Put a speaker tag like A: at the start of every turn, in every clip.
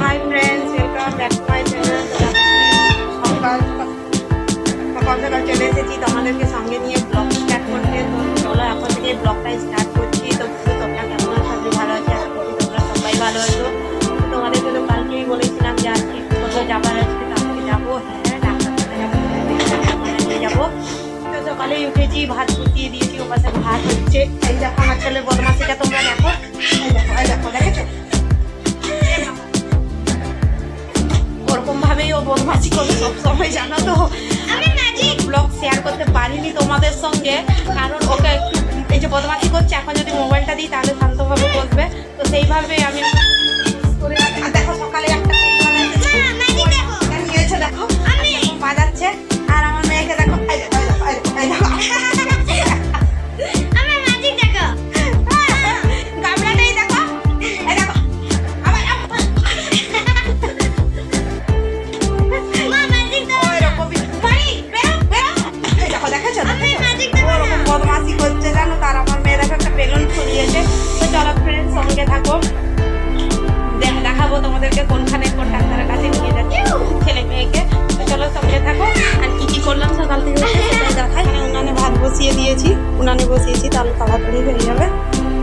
A: Hi friends, welcome back to my channel. সকাল সকাল চলে এসেছি তোমাদেরকে সঙ্গে নিয়ে ব্লগ স্টার্ট করতে। তো চলো এখন থেকে ব্লগটা স্টার্ট করছি। তো তোমরা কেমন আছো? আমি ভালো আছি, আশা করি তোমরা সবাই ভালো আছো। তোমাদেরকে তো কালকেই বলেছিলাম যে আজকে কোথাও যাবার আছে, আজকে যাবো। হ্যাঁ, ডাক্তারখানে যাবো, নিয়ে যাবো। তো সকালেই উঠেছি, ভাত ফুটিয়ে দিয়েছি, ও পাশে ভাত হচ্ছে। এই দেখো আমার ছেলের বদমাশিটা তোমরা দেখো। এই দেখো দেখেছো? ওরকম ভাবেই ও বদমাশি করে সবসময়, জানো তো। আমি ম্যাজিক ব্লগ শেয়ার করতে পারিনি তোমাদের সঙ্গে, কারণ ওকে এই যে বদমাশি করছে, এখন যদি মোবাইলটা দিই তাহলে শান্তভাবে বসবে। তো সেইভাবে আমি দেখো সকালে একটা নিয়েছে, দেখো বাজাচ্ছে। আর আমার মেয়েকে দেখো, বদমাশি করছে জানো। তার আমার মেয়ে দেখো একটা বেলুন ফুলিয়েছে। তো চলো ফ্রেন্ড সঙ্গে থাকো, দেখাবো তোমাদেরকে কোনখানে কোন ডাক্তারের কাছে নিয়ে যাচ্ছি ছেলে মেয়েকে। তো চলো সঙ্গে থাকো। আর কি কি করলাম সকাল থেকে দেখাই। উনানে ভাত বসিয়ে দিয়েছি, উনানে বসিয়েছি, তাহলে তাড়াতাড়ি হয়ে যাবে।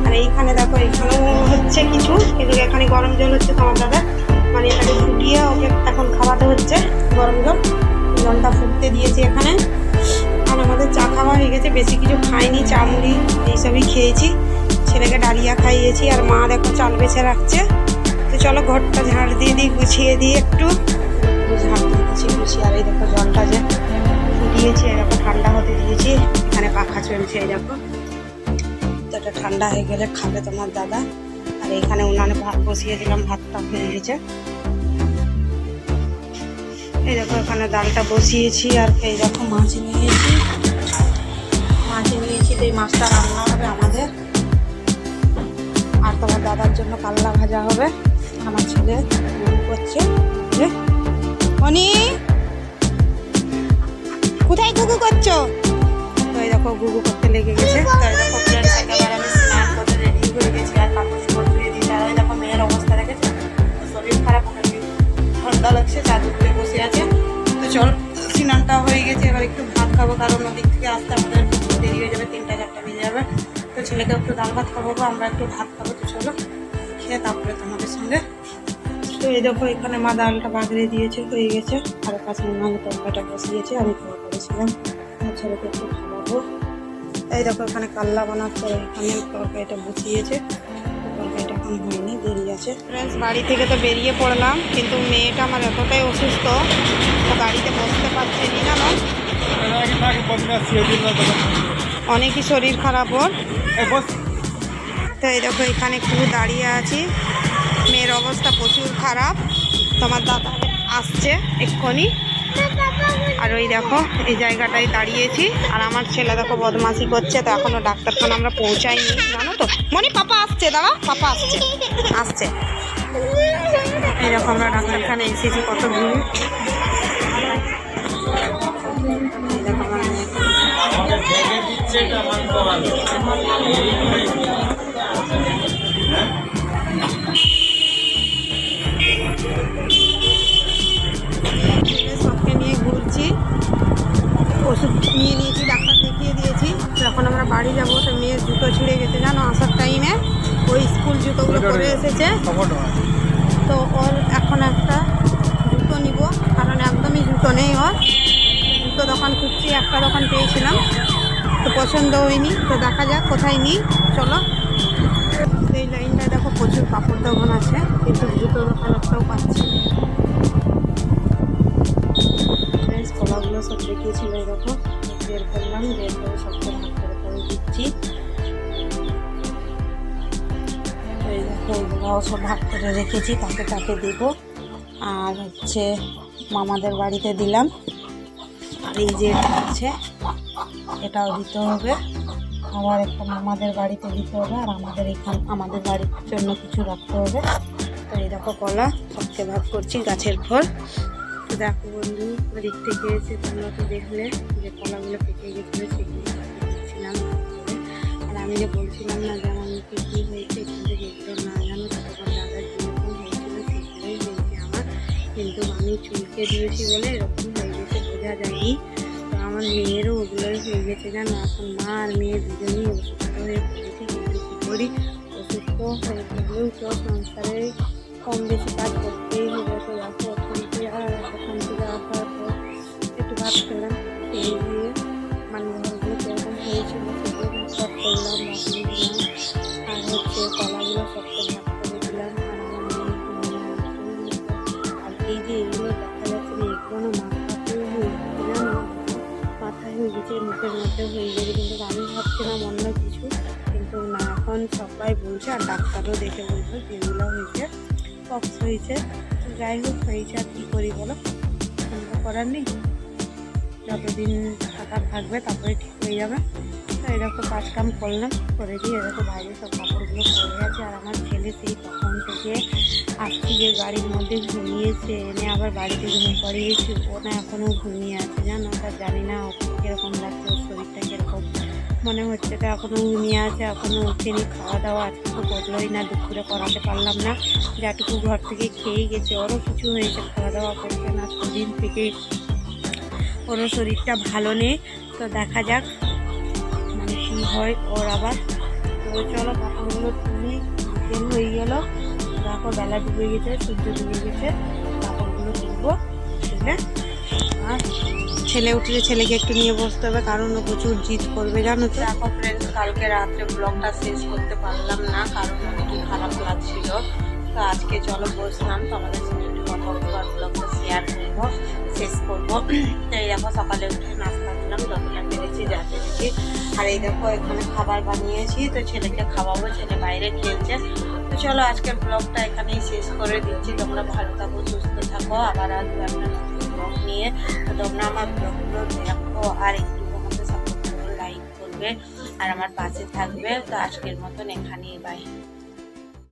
A: আর এইখানে দেখো, এখানেও হচ্ছে কিছু, এগুলো এখানে গরম জল হচ্ছে তোমার দাদা, মানে এটাকে ফুটিয়ে ওকে এখন খাওয়াতে হচ্ছে গরম জল। জলটা ফুটতে দিয়েছি এখানে। আর আমাদের চা খাওয়া হয়ে গেছে, বেশি কিছু খাইনি, চা মুড়ি এইসবই খেয়েছি। ছেলেকে ডালিয়া খাইয়েছি, আর মা দেখো চাল বেছে রাখছে। তো চলো ঘরটা ঝাড় দিয়ে দিই, গুছিয়ে দিই একটু। ঝাড় দিয়েছি গুছিয়ে। আর এই দেখো জলটা যে ফুটিয়েছি, এরকম ঠান্ডা হতে দিয়েছি। এখানে পাখা চলছে, এই দেখো। তো এটা ঠান্ডা হয়ে গেলে খাবে তোমার দাদা। আর এখানে উনানে ভাত বসিয়ে দিলাম, ভাতটা হয়ে গেছে। এই দেখো এখানে ডালটা বসিয়েছি। আর এই দেখো মাছ নিয়েছি, তো এই মাছটা রান্না হবে আমাদের। আর তোমার দাদার জন্য কাল্লা ভাজা হবে। আমার ছেলে করছে, মনি কোথায় গুগু করছো? তো এই দেখো গুগু করতে লেগে গেছে। তো এই দেখো ফ্রেন্ডস, একেবারে আমি স্নান করতে রেডি হয়ে গেছি। আর কাপড় চোপড় ধুয়ে দিই। আর ওই দেখো মেয়ের অবস্থা দেখেছে, শরীর খারাপ, ঠান্ডা লাগছে, চাদর করে বসে আছে। তো চল স্নানটা হয়ে গেছে, এবার একটু ভাত খাবো, কারণ ওদিক থেকে আসতে আমাদের দেরি হয়ে যাবে, 3টা-4টা বেজে যাবে। তো ছেলেকে একটু ডাল ভাত খাবো, আমরা একটু ভাত খাবো। তো চলো খেয়ে তারপরে তোমাদের সঙ্গে। তো এই দেখো এখানে মা ডালটা বাগড়ে দিয়েছে, হয়ে গেছে। আর কাছে আমি তরকারিটা বসিয়েছি, আমি খাওয়া করেছিলাম, আমার ছেলেকে একটু খাওয়াবো। এই দেখো এখানে কাল্লা বানাচ্ছে, এখানে তরকারিটা বসিয়েছে। তরকারিটা এখন হয়নি, দেরি আছে। ফ্রেন্ডস বাড়ি থেকে তো বেরিয়ে পড়লাম, কিন্তু মেয়েটা আমার এতটাই অসুস্থ, তো গাড়িতে বসতে পারছে না, জানো। অনেকই শরীর খারাপ ওর। তো এই দেখো এখানে একটু দাঁড়িয়ে আছি, মেয়ের অবস্থা প্রচুর খারাপ। তোমার দাদা আসছে এক্ষুনি। আর ওই দেখো এই জায়গাটায় দাঁড়িয়েছি। আর আমার ছেলে দেখো বদমাশি করছে। তো এখনো ডাক্তারখানা আমরা পৌঁছাইনি, জানো তো। মনি পাপা আসছে, দাঁড়া, পাপা আসছে আসছে। এই দেখো আমরা ডাক্তারখানায় এসেছি, কত ভিড়। সবকে নিয়ে ঘুরছি, ওষুধ নিয়ে নিয়েছি, ডাক্তার দেখিয়ে দিয়েছি। তো এখন আমরা বাড়ি যাবো। তো মেয়ের জুতো ছিঁড়ে গেছে, জানো, আসার টাইমে ওই স্কুল জুতোগুলো পরে এসেছে। তো ওর এখন একটা জুতো নিব, কারণ একদমই জুতো নেই ওর। জুতো দোকান খুঁজছি, একটা দোকান পেয়েছিলাম, তো পছন্দ হয়নি। তো দেখা যাক কোথায় নিই, চলো। এই লাইনটায় দেখো প্রচুর কাপড় দোকান আছে, কিন্তু জুতো দোকান একটাও পাচ্ছি। কলাগুলো সব দেখিয়েছিল, দেখো বের করলাম, বের করে সবকে ভাগ করে করে দিচ্ছি। এই দেখো এগুলোও সব ভাগ করে রেখেছি, তাকে তাকে দেবো। আর হচ্ছে মামাদের বাড়িতে দিলাম। আর এই যে এটা আছে, এটাও দিতে হবে। আবার একটা মামাদের বাড়িতে দিতে হবে। আর আমাদের বাড়ির জন্য কিছু রাখতে হবে। তো এই দেখো কলা সবকে ভাগ করছি, গাছের ফল। তো দেখো বন্ধু, ওদিক থেকে এসে তোমরা তো দেখলে যে কলাগুলো পেকে গেছিলো, সেগুলো দিচ্ছিলাম। আর আমি যে বলছিলাম না যে আমার মুখে কী হয়েছে, কিন্তু যেগুলো না জানো, তখন দাদা যেরকম হয়েছিল সেগুলোই হয়েছে। কিন্তু আমি চুলকে দিয়েছি বলে এরকম হয়ে গেছে, বোঝা যায়নি। তো আমার মেয়েরও ওগুলোই হয়ে গেছে জানো। এখন মা আর মেয়ে দুজনেই অসুস্থ হয়ে পড়েছে, কিন্তু কী করি, অসুস্থ হয়ে পড়লেও তো সংসারে কম বেশি কাজ করতেই হবে। তো দেখো ওখান থেকে আসার পর একটু ভাত খেলাম, খেয়ে দিয়ে মানে ঘরগুলো কীরকম হয়েছিল সেগুলো সব করলাম, বাকি দিলাম। আর কলাগুলো সবটা ভাগ করে দিলাম। আর আমার মেয়ে আর এই যে এগুলো দেখা যাচ্ছে না, এগুলো মাথাতেও হয়ে গেছে জানো, মাথায় হয়ে গেছে, মুখের মধ্যে হয়ে গেছে। কিন্তু আমি ভাবছিলাম অন্য কিছু, কিন্তু না, এখন সবাই বলছে আর ডাক্তারও দেখে বলছে যেগুলো হয়েছে পক্স হয়েছে। তো যাই হোক হয়েছে, আর কী করি বলো, কোনো করার নেই। যতদিন থাকবে তারপরে ঠিক হয়ে যাবে। তো এরকম কাজ কাম করলাম, করে দিয়ে এরকম বাইরে সব কাপড়গুলো পরে আছে। আর আমার ছেলে সেই তখন থেকে আসছি যে গাড়ির মধ্যে ঘুমিয়েছে, এনে আবার বাড়িতে ঘুম পাড়িয়েছি, ও না এখনও ঘুমিয়ে আছে জানো। তার জানি না ওকে কীরকম লাগছে, ওর শরীরটা কীরকম মনে হচ্ছে। তো এখনও ঘুমিয়ে আছে, এখনও উঠেনি। খাওয়া দাওয়া আজকে তো করলোই না, দুপুরে করাতে পারলাম না, যেটুকু ঘর থেকে খেয়েই গেছে। ওরও কিছু হয়েছে, খাওয়া দাওয়া করছে না, সেদিন থেকে ওরও শরীরটা ভালো নেই। তো দেখা যাক মানে কী হয় ওর আবার। তো চলো কাপড়গুলো তুলি, বিকেল হয়ে গেল, দেখো বেলা ডুবে গেছে, সূর্য ডুবে গেছে। কাপড়গুলো তুলবো, তুলে আর ছেলে উঠলে ছেলেকে একটু নিয়ে বসতে হবে, কারণ ও প্রচুর জিদ করবে জানো। তো দেখো ফ্রেন্ডস, কালকে রাত্রে ব্লগটা শেষ করতে পারলাম না, কারণ অনেকই খারাপ লাগছিল। তো আজকে চলো বসলাম, তো আমাদের সঙ্গে একটু কথা বলবো আর ব্লগটা শেয়ার করবো, শেষ করবো। তো এই দেখো সকালে উঠে নাস্তা দিলাম, যতটা পেরেছি যা পেরেছি। আর এই দেখো এখানে খাবার বানিয়েছি, তো ছেলেকে খাওয়াবো, ছেলে বাইরে খেলছে। তো চলো আজকের ব্লগটা এখানেই শেষ করে দিচ্ছি। তোমরা ভালো থাকো, সুস্থ থাকো, আবার আসবো একটা নতুন ব্লগ নিয়ে। তো তোমরা আমার ব্লগগুলো দেখো আর একটু আমাকে সাপোর্ট করো, লাইক করবে আর আমার পাশে থাকবে। তো আজকের মতন এখানেই বাই।